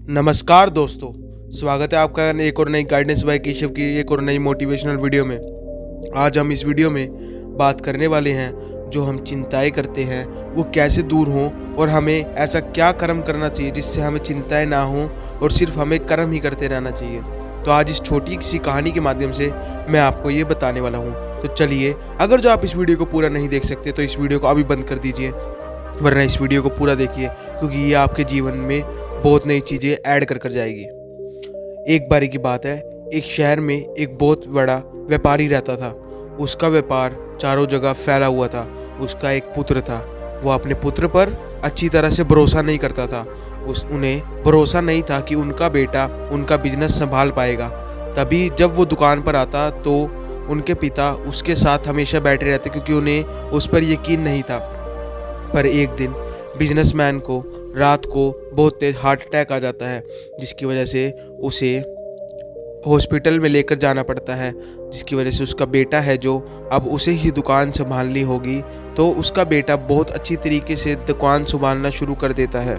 नमस्कार दोस्तों, स्वागत है आपका एक और नई गाइडेंस बाय केशव की एक और नई मोटिवेशनल वीडियो में। आज हम इस वीडियो में बात करने वाले हैं जो हम चिंताएं करते हैं वो कैसे दूर हों और हमें ऐसा क्या कर्म करना चाहिए जिससे हमें चिंताएं ना हों और सिर्फ हमें कर्म ही करते रहना चाहिए। तो आज इस छोटी सी कहानी के माध्यम से मैं आपको ये बताने वाला हूँ। तो चलिए, अगर जो आप इस वीडियो को पूरा नहीं देख सकते तो इस वीडियो को अभी बंद कर दीजिए, वरना इस वीडियो को पूरा देखिए क्योंकि ये आपके जीवन में बहुत नई चीज़ें ऐड कर जाएगी। एक बारी की बात है, एक शहर में एक बहुत बड़ा व्यापारी रहता था। उसका व्यापार चारों जगह फैला हुआ था। उसका एक पुत्र था। वो अपने पुत्र पर अच्छी तरह से भरोसा नहीं करता था। उन्हें भरोसा नहीं था कि उनका बेटा उनका बिजनेस संभाल पाएगा। तभी जब वो दुकान पर आता तो उनके पिता उसके साथ हमेशा बैठे रहते क्योंकि उन्हें उस पर यकीन नहीं था। पर एक दिन बिजनेसमैन को रात को बहुत तेज हार्ट अटैक आ जाता है, जिसकी वजह से उसे हॉस्पिटल में लेकर जाना पड़ता है। जिसकी वजह से उसका बेटा है जो अब उसे ही दुकान संभालनी होगी, तो उसका बेटा बहुत अच्छी तरीके से दुकान संभालना शुरू कर देता है।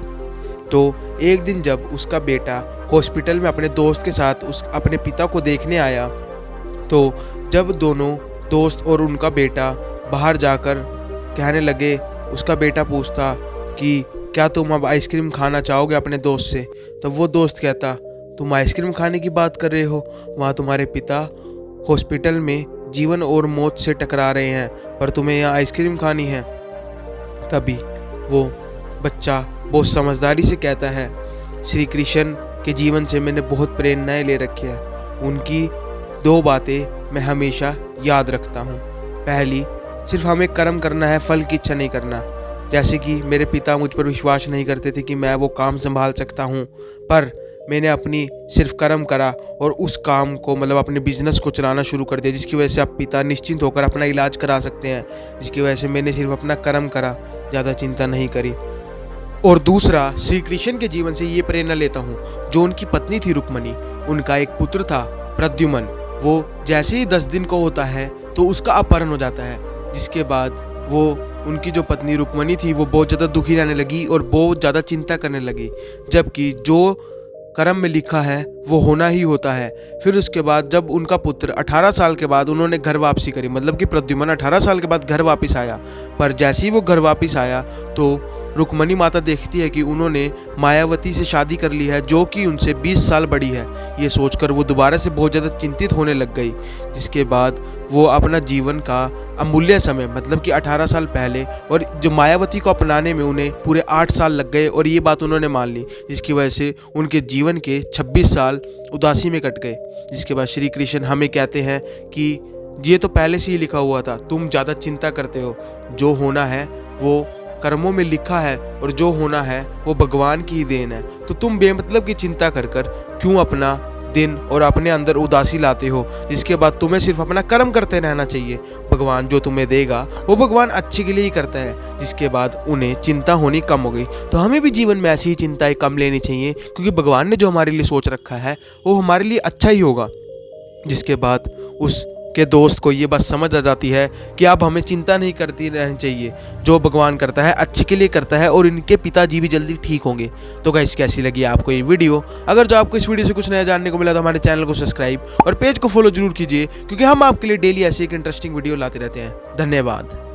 तो एक दिन जब उसका बेटा हॉस्पिटल में अपने दोस्त के साथ अपने पिता को देखने आया, तो जब दोनों दोस्त और उनका बेटा बाहर जाकर कहने लगे, उसका बेटा पूछता कि क्या तुम अब आइसक्रीम खाना चाहोगे अपने दोस्त से। तब वो दोस्त कहता, तुम आइसक्रीम खाने की बात कर रहे हो, वहाँ तुम्हारे पिता हॉस्पिटल में जीवन और मौत से टकरा रहे हैं, पर तुम्हें यहाँ आइसक्रीम खानी है। तभी वो बच्चा बहुत समझदारी से कहता है, श्री कृष्ण के जीवन से मैंने बहुत प्रेरणाएं ले रखी है। उनकी दो बातें मैं हमेशा याद रखता हूँ। पहली, सिर्फ हमें कर्म करना है, फल की इच्छा नहीं करना। जैसे कि मेरे पिता मुझ पर विश्वास नहीं करते थे कि मैं वो काम संभाल सकता हूँ, पर मैंने अपनी सिर्फ कर्म करा और उस काम को मतलब अपने बिजनेस को चलाना शुरू कर दिया, जिसकी वजह से अब पिता निश्चिंत होकर अपना इलाज करा सकते हैं। जिसकी वजह से मैंने सिर्फ अपना कर्म करा, ज़्यादा चिंता नहीं करी। और दूसरा, श्री कृष्ण के जीवन से ये प्रेरणा लेता हूँ। जो उनकी पत्नी थी रुक्मणी, उनका एक पुत्र था प्रद्युमन। वो जैसे ही 10 दिन को होता है तो उसका अपहरण हो जाता है। जिसके बाद वो उनकी जो पत्नी रुक्मणी थी वो बहुत ज़्यादा दुखी रहने लगी और बहुत ज़्यादा चिंता करने लगी, जबकि जो कर्म में लिखा है वो होना ही होता है। फिर उसके बाद जब उनका पुत्र 18 साल के बाद उन्होंने घर वापसी करी, मतलब कि प्रद्युमन 18 साल के बाद घर वापस आया। पर जैसे ही वो घर वापस आया तो रुक्मणी माता देखती है कि उन्होंने मायावती से शादी कर ली है, जो कि उनसे 20 साल बड़ी है। ये सोचकर वो दोबारा से बहुत ज़्यादा चिंतित होने लग गई। जिसके बाद वो अपना जीवन का अमूल्य समय, मतलब कि 18 साल पहले, और जो मायावती को अपनाने में उन्हें पूरे 8 साल लग गए और ये बात उन्होंने मान ली। जिसकी वजह से उनके जीवन के 26 साल उदासी में कट गए। जिसके बाद श्री कृष्ण हमें कहते हैं कि ये तो पहले से ही लिखा हुआ था, तुम ज़्यादा चिंता करते हो। जो होना है वो कर्मों में लिखा है और जो होना है वो भगवान की ही देन है। तो तुम बेमतलब की चिंता कर क्यों अपना दिन और अपने अंदर उदासी लाते हो। जिसके बाद तुम्हें सिर्फ अपना कर्म करते रहना चाहिए। भगवान जो तुम्हें देगा वो भगवान अच्छे के लिए ही करता है। जिसके बाद उन्हें चिंता होनी कम हो गई। तो हमें भी जीवन में ऐसी ही चिंताएं कम लेनी चाहिए, क्योंकि भगवान ने जो हमारे लिए सोच रखा है वो हमारे लिए अच्छा ही होगा। जिसके बाद उसके दोस्त को ये बात समझ आ जाती है कि अब हमें चिंता नहीं करती रहनी चाहिए। जो भगवान करता है अच्छे के लिए करता है और इनके पिताजी भी जल्दी ठीक होंगे। तो गाइस, कैसी लगी आपको ये वीडियो? अगर जो आपको इस वीडियो से कुछ नया जानने को मिला तो हमारे चैनल को सब्सक्राइब और पेज को फॉलो जरूर कीजिए, क्योंकि हम आपके लिए डेली ऐसे एक इंटरेस्टिंग वीडियो लाते रहते हैं। धन्यवाद।